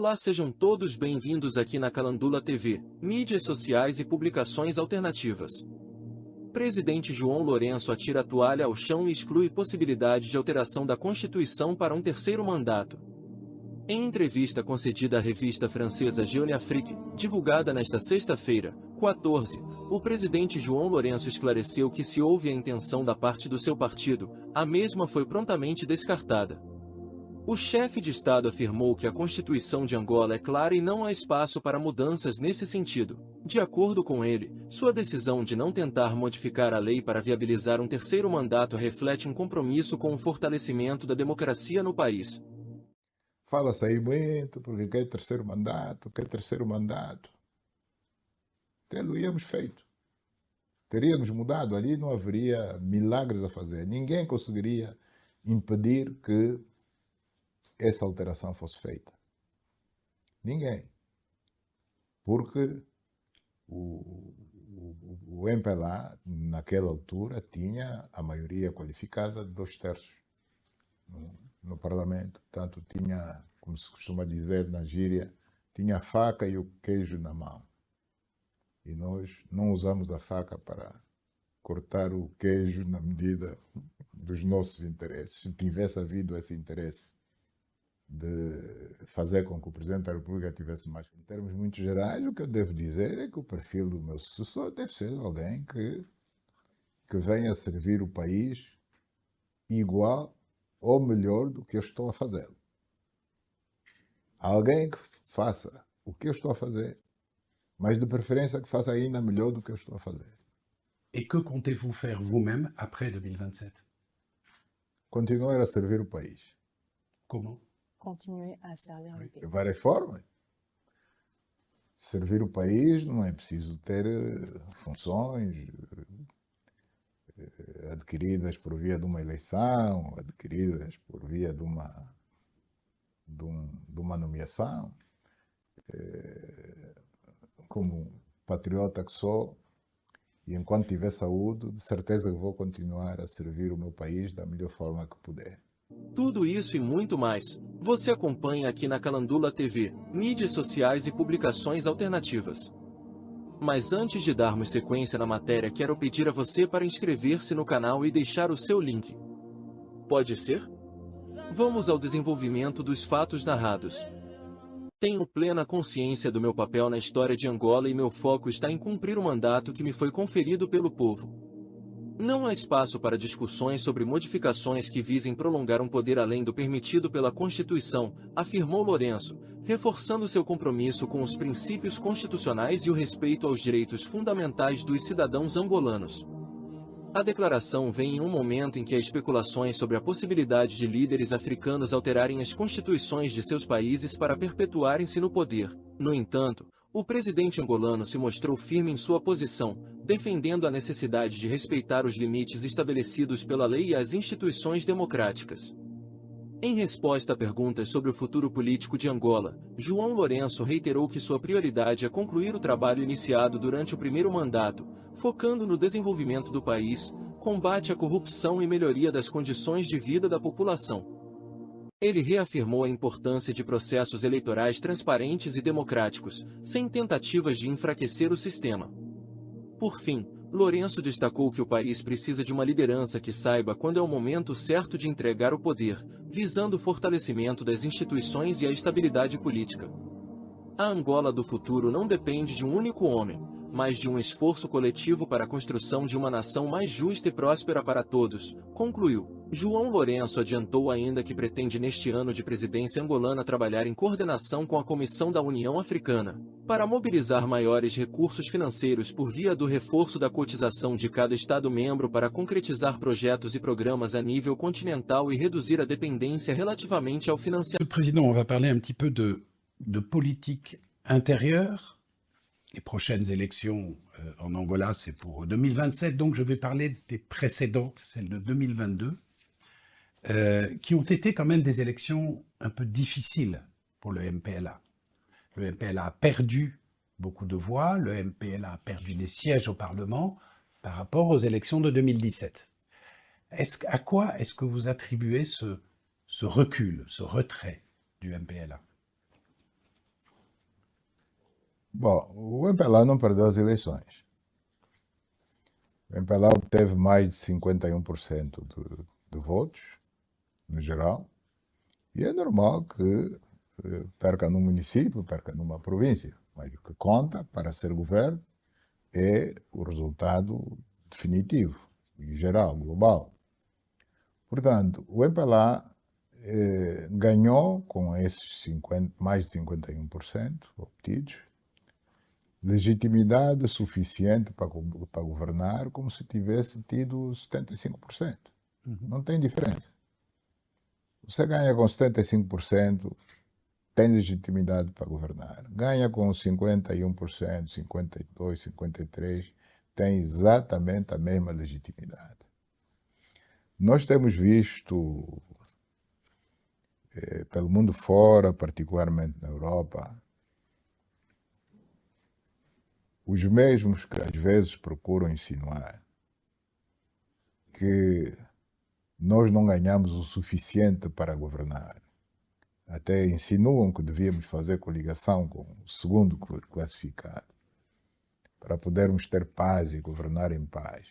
Olá, sejam todos bem-vindos aqui na Calandula TV, mídias sociais e publicações alternativas. Presidente João Lourenço atira a toalha ao chão e exclui possibilidade de alteração da Constituição para um terceiro mandato. Em entrevista concedida à revista francesa Jeune Afrique, divulgada nesta sexta-feira, 14, o presidente João Lourenço esclareceu que se houve a intenção da parte do seu partido, a mesma foi prontamente descartada. O chefe de Estado afirmou que a Constituição de Angola é clara e não há espaço para mudanças nesse sentido. De acordo com ele, sua decisão de não tentar modificar a lei para viabilizar um terceiro mandato reflete um compromisso com o fortalecimento da democracia no país. Fala-se aí muito, porque quer terceiro mandato, quer terceiro mandato. Tê-lo-íamos feito. Teríamos mudado, ali não haveria milagres a fazer. Ninguém conseguiria impedir que essa alteração fosse feita. Ninguém. Porque o MPLA, naquela altura, tinha a maioria qualificada de 2/3 no Parlamento. Portanto, tinha, como se costuma dizer na gíria, tinha a faca e o queijo na mão. E nós não usamos a faca para cortar o queijo na medida dos nossos interesses. Se tivesse havido esse interesse de fazer com que o Presidente da República tivesse mais. Em termos muito gerais, o que eu devo dizer é que o perfil do meu sucessor deve ser alguém que venha a servir o país igual ou melhor do que eu estou a fazer. Alguém que faça o que eu estou a fazer, mas de preferência que faça ainda melhor do que eu estou a fazer. Et que comptez-vous faire vous-même après 2027? Continuar a servir o país. Comment? Continuer à servir le De pays. várias formas. Servir o país não é preciso ter funções adquiridas por via de uma eleição, adquiridas por via de uma nomeação. Como patriota que sou, e enquanto tiver saúde, de certeza que vou continuar a servir o meu país da melhor forma que puder. Tudo isso e muito mais, você acompanha aqui na Calandula TV, mídias sociais e publicações alternativas. Mas antes de darmos sequência na matéria, quero pedir a você para inscrever-se no canal e deixar o seu link. Pode ser? Vamos ao desenvolvimento dos fatos narrados. Tenho plena consciência do meu papel na história de Angola e meu foco está em cumprir o mandato que me foi conferido pelo povo. Não há espaço para discussões sobre modificações que visem prolongar um poder além do permitido pela Constituição, afirmou Lourenço, reforçando seu compromisso com os princípios constitucionais e o respeito aos direitos fundamentais dos cidadãos angolanos. A declaração vem em um momento em que há especulações sobre a possibilidade de líderes africanos alterarem as constituições de seus países para perpetuarem-se no poder. No entanto, o presidente angolano se mostrou firme em sua posição, defendendo a necessidade de respeitar os limites estabelecidos pela lei e as instituições democráticas. Em resposta a perguntas sobre o futuro político de Angola, João Lourenço reiterou que sua prioridade é concluir o trabalho iniciado durante o primeiro mandato, focando no desenvolvimento do país, combate à corrupção e melhoria das condições de vida da população. Ele reafirmou a importância de processos eleitorais transparentes e democráticos, sem tentativas de enfraquecer o sistema. Por fim, Lourenço destacou que o país precisa de uma liderança que saiba quando é o momento certo de entregar o poder, visando o fortalecimento das instituições e a estabilidade política. A Angola do futuro não depende de um único homem, mas de um esforço coletivo para a construção de uma nação mais justa e próspera para todos, concluiu. João Lourenço adiantou ainda que pretende neste ano de presidência angolana trabalhar em coordenação com a Comissão da União Africana, para mobilizar maiores recursos financeiros por via do reforço da cotização de cada Estado-membro para concretizar projetos e programas a nível continental e reduzir a dependência relativamente ao financiamento. Monsieur le Président, on va parler un petit peu de politique intérieure. Les prochaines élections en Angola, c'est pour 2027, donc je vais parler des précédentes, celles de 2022, qui ont été quand même des élections un peu difficiles pour le MPLA. Le MPLA a perdu beaucoup de voix, le MPLA a perdu des sièges au Parlement par rapport aux élections de 2017. À quoi est-ce que vous attribuez ce recul, ce retrait du MPLA? Bom, o MPLA não perdeu as eleições. O MPLA obteve mais de 51% de votos, no geral, e é normal que perca num município, perca numa província. Mas o que conta para ser governo é o resultado definitivo, geral, global. Portanto, o MPLA ganhou com esses mais de 51% obtidos, legitimidade suficiente para governar, como se tivesse tido 75%. Não tem diferença. Você ganha com 75%, tem legitimidade para governar. Ganha com 51%, 52%, 53%, tem exatamente a mesma legitimidade. Nós temos visto, pelo mundo fora, particularmente na Europa, os mesmos que às vezes procuram insinuar que nós não ganhamos o suficiente para governar. Até insinuam que devíamos fazer coligação com o segundo classificado para podermos ter paz e governar em paz.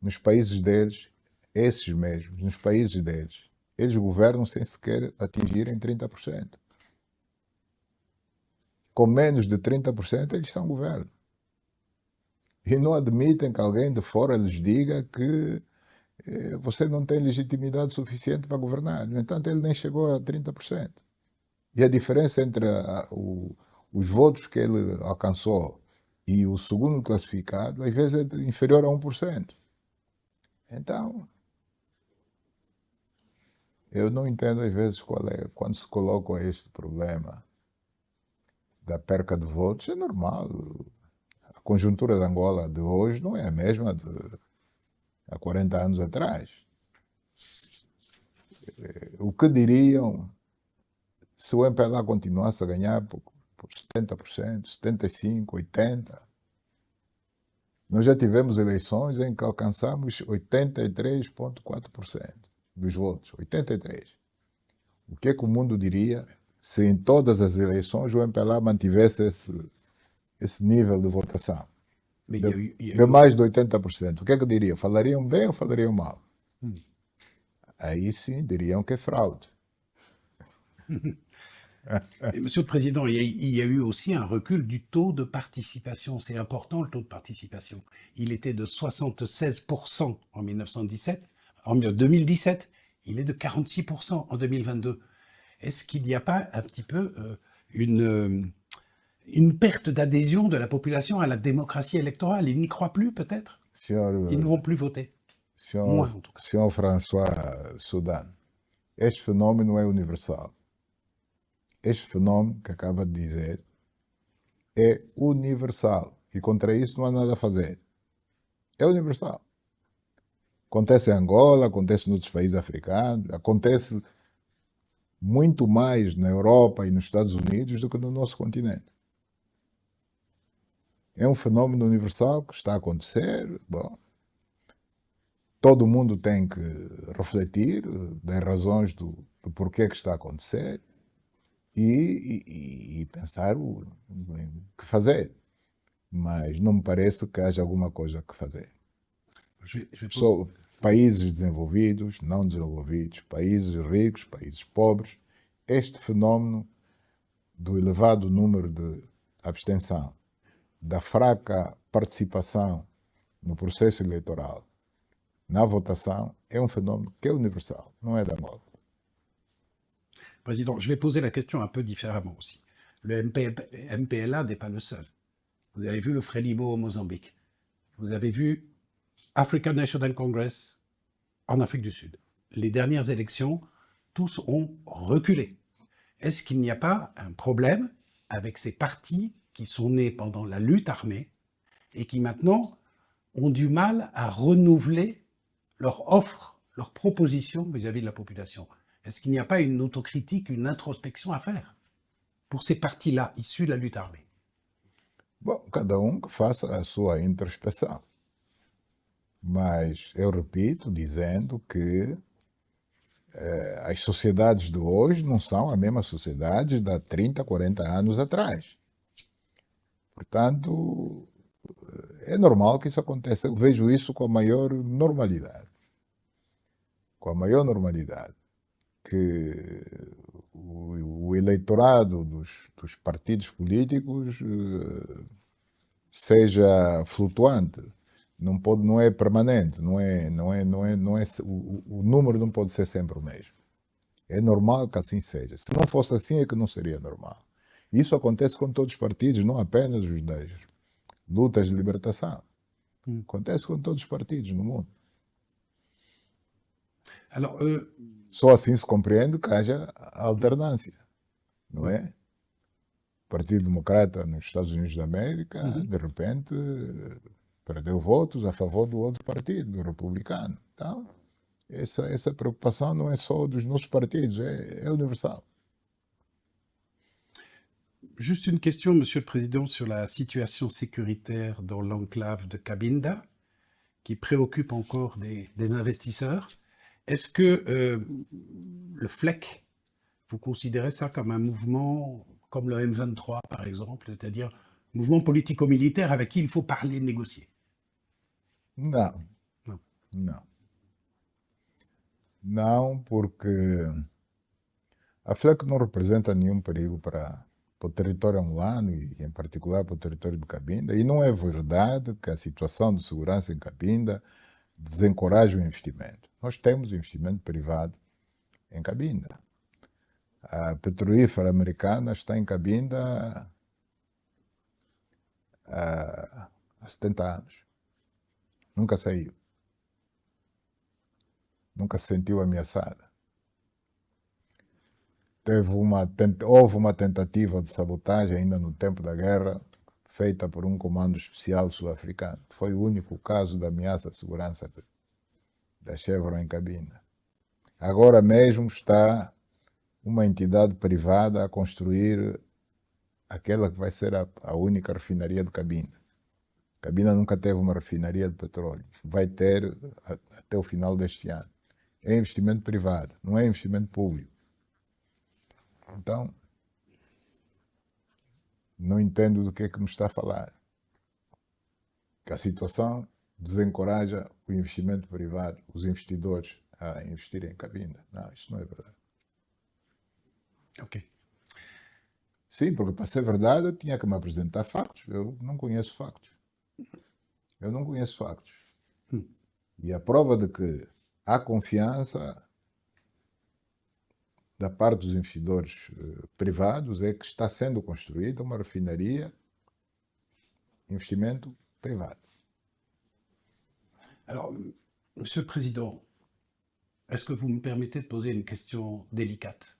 Nos países deles, esses mesmos, nos países deles, eles governam sem sequer atingirem 30%. Com menos de 30%, eles são governo. E não admitem que alguém de fora lhes diga que você não tem legitimidade suficiente para governar. No entanto, ele nem chegou a 30%. E a diferença entre os votos que ele alcançou e o segundo classificado, às vezes é inferior a 1%. Então, eu não entendo às vezes quando se coloca este problema da perca de votos, é normal. A conjuntura de Angola de hoje não é a mesma de há 40 anos atrás. O que diriam se o MPLA continuasse a ganhar por 70%, 75%, 80%? Nós já tivemos eleições em que alcançamos 83,4% dos votos. 83%. O que é que o mundo diria se em todas as eleições o MPLA mantivesse esse nível de votação? De mais de 80%. O que é que diria? Falariam bem ou falariam mal? Aí sim diriam que é fraude. Monsieur le Président, il y a eu aussi un recul du taux de participation. C'est important, le taux de participation. Il était de 76% en 1917. En 2017, il est de 46% en 2022. Est-ce qu'il n'y a pas un petit peu une perte d'adhésion de la population à la démocratie électorale? Ils n'y croient plus, peut-être? Ils ne vont plus voter. Moins, en tout cas. Senhor François Soudan, este fenômeno é universal. Este fenômeno que acaba de dizer é universal. E contra isso não há nada a fazer. É universal. Acontece em Angola, acontece em outros países africanos, acontece muito mais na Europa e nos Estados Unidos do que no nosso continente. É um fenômeno universal que está a acontecer. Bom, todo mundo tem que refletir das razões do porquê que está a acontecer e pensar o que fazer. Mas não me parece que haja alguma coisa que fazer. Só países desenvolvidos, não desenvolvidos, países ricos, países pobres, este fenômeno do elevado número de abstenção, da fraca participação no processo eleitoral, na votação, é um fenômeno que é universal, não é da Angola. Président, je vais poser la question un peu différemment aussi. Le MPLA n'est pas le seul. Vous avez vu le Frelimo au Mozambique. Vous avez vu African National Congress en Afrique du Sud. Les dernières élections, tous ont reculé. Est-ce qu'il n'y a pas un problème avec ces partis qui sont nés pendant la lutte armée et qui maintenant ont du mal à renouveler leur offre, leur proposition vis-à-vis de la population? Est-ce qu'il n'y a pas une autocritique, une introspection à faire pour ces partis-là, issus de la lutte armée? Bom, cada que faça a sua introspeção. Mas eu repito, dizendo que as sociedades de hoje não são a mesma sociedade de há 30, 40 anos atrás. Portanto, é normal que isso aconteça. Eu vejo isso com a maior normalidade. Com a maior normalidade. Que o eleitorado dos partidos políticos seja flutuante. Não é permanente. O número não pode ser sempre o mesmo. É normal que assim seja. Se não fosse assim, é que não seria normal. Isso acontece com todos os partidos, não apenas os das lutas de libertação. Acontece com todos os partidos no mundo. Alors, Só assim se compreende que haja alternância, não é? O Partido Democrata nos Estados Unidos da América, de repente, perdeu votos a favor do outro partido, do republicano. Então, essa preocupação não é só dos nossos partidos, é universal. juste une question, Monsieur le Président, sur la situation sécuritaire dans l'enclave de Cabinda, qui préoccupe encore des investisseurs. Est-ce que le FLEC, vous considérez ça comme un mouvement comme le M23, par exemple, c'est-à-dire mouvement politico-militaire avec qui il faut parler, négocier? Não. Não. Não. Não, porque a FLEC não representa nenhum perigo para o território angolano e, em particular, para o território de Cabinda. E não é verdade que a situação de segurança em Cabinda desencoraja o investimento. Nós temos investimento privado em Cabinda. A petrolífera americana está em Cabinda há 70 anos. Nunca saiu. Nunca se sentiu ameaçada. Houve uma tentativa de sabotagem ainda no tempo da guerra, feita por um comando especial sul-africano. Foi o único caso de ameaça à segurança da Chevron em Cabinda. Agora mesmo está uma entidade privada a construir aquela que vai ser a única refinaria de Cabinda. Cabinda nunca teve uma refinaria de petróleo. Vai ter até o final deste ano. É investimento privado, não é investimento público. Então, não entendo do que é que me está a falar. Que a situação desencoraja o investimento privado, os investidores a investirem em Cabinda. Não, isso não é verdade. Ok. Sim, porque para ser verdade eu tinha que me apresentar factos. Eu não conheço factos. Eu não conheço factos. E a prova de que há confiança da parte dos investidores privados é que está sendo construída uma refinaria, investimento privado. Alors, Monsieur le Président, est-ce que vous me permettez de poser une question délicate?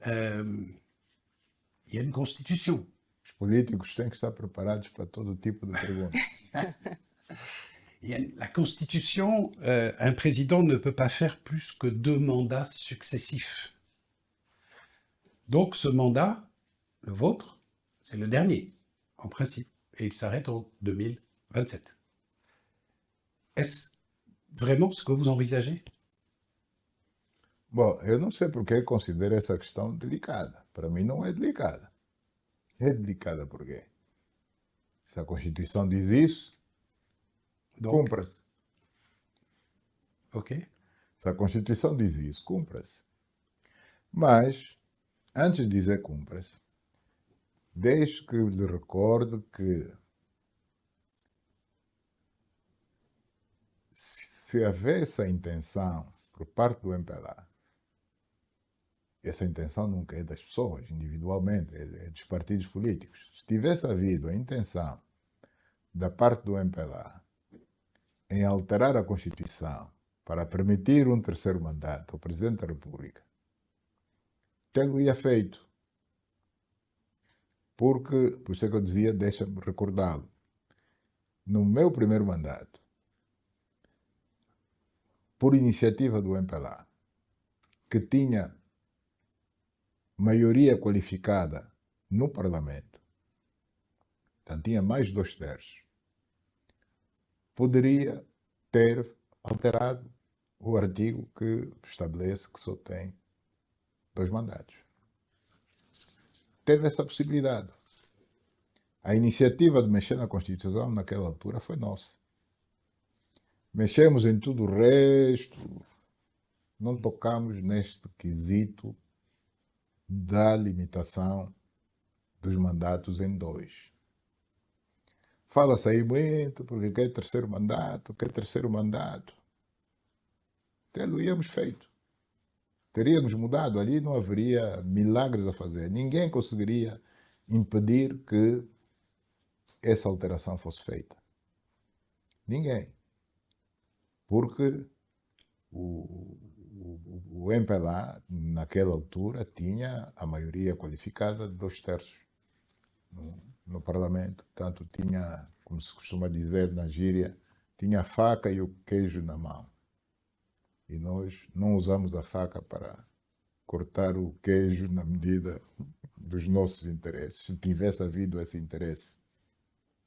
Il y a une constitution. Os políticos têm que estar preparados para todo tipo de perguntas. La Constitution, un président ne peut pas faire plus que 2 mandats successifs. Donc ce mandat, le vôtre, c'est le dernier, en principe, et il s'arrête en 2027. Est-ce vraiment ce que vous envisagez? Bom, eu não sei porque considero essa questão delicada. Para mim não é delicada. É delicada por quê? Se a Constituição diz isso, Donc, cumpra-se. ok. Se a Constituição diz isso, cumpra-se. Mas, antes de dizer cumpra-se, deixe que lhe recorde que se haver essa intenção por parte do MPLA, essa intenção nunca é das pessoas individualmente, é dos partidos políticos. Se tivesse havido a intenção da parte do MPLA em alterar a Constituição para permitir um terceiro mandato ao Presidente da República, tê-lo-ia feito. Porque, por isso é que eu dizia, deixa-me recordá-lo. No meu primeiro mandato, por iniciativa do MPLA, que tinha maioria qualificada no Parlamento, então tinha mais de 2/3, poderia ter alterado o artigo que estabelece que só tem 2 mandatos. Teve essa possibilidade. A iniciativa de mexer na Constituição naquela altura foi nossa. Mexemos em tudo o resto, não tocamos neste quesito da limitação dos mandatos em 2. Fala-se aí muito, porque quer terceiro mandato, quer terceiro mandato. Tê-lo-íamos feito. Teríamos mudado ali, não haveria milagres a fazer. Ninguém conseguiria impedir que essa alteração fosse feita. Ninguém. Porque o MPLA, naquela altura, tinha a maioria qualificada de 2/3 no Parlamento. Portanto, tinha, como se costuma dizer na gíria, tinha a faca e o queijo na mão. E nós não usamos a faca para cortar o queijo na medida dos nossos interesses. Se tivesse havido esse interesse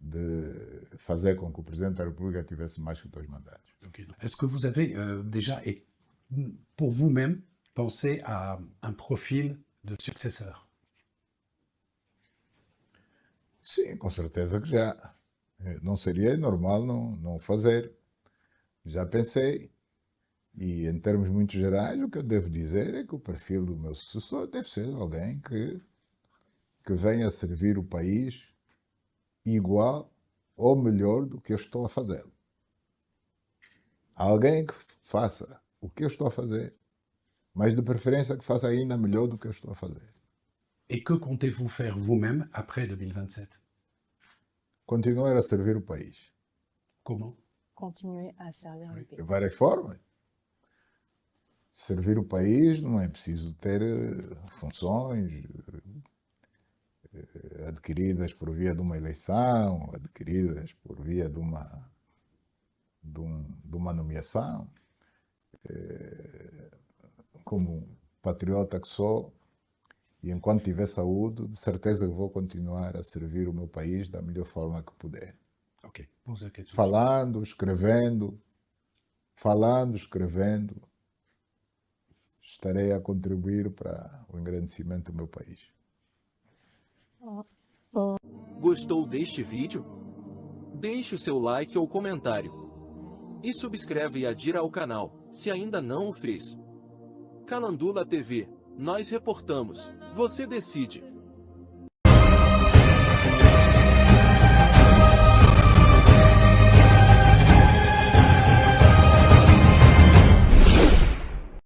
de fazer com que o Presidente da República tivesse mais que 2 mandatos. Okay. Est-ce que vous avez déjà, pour vous-même, pensé à un profil de successeur? Sim, com certeza que já. Não seria normal não fazer. Já pensei. E em termos muito gerais, o que eu devo dizer é que o perfil do meu sucessor deve ser alguém que venha a servir o país igual ou melhor do que eu estou a fazer. Alguém que faça o que eu estou a fazer, mas de preferência que faça ainda melhor do que eu estou a fazer. Et que comptez-vous faire vous-même après 2027? Continuar a servir o país. Comment? Continuer à servir le De pays. várias formas. Servir o país não é preciso ter funções adquiridas por via de uma eleição, adquiridas por via de uma nomeação. Como patriota que sou, e enquanto tiver saúde, de certeza que vou continuar a servir o meu país da melhor forma que puder. Ok, pose la question. Falando, escrevendo, estarei a contribuir para o engrandecimento do meu país. Gostou deste vídeo? Deixe o seu like ou comentário. E subscreve e adira ao canal, se ainda não o fez. Calandula TV, nós reportamos, você decide.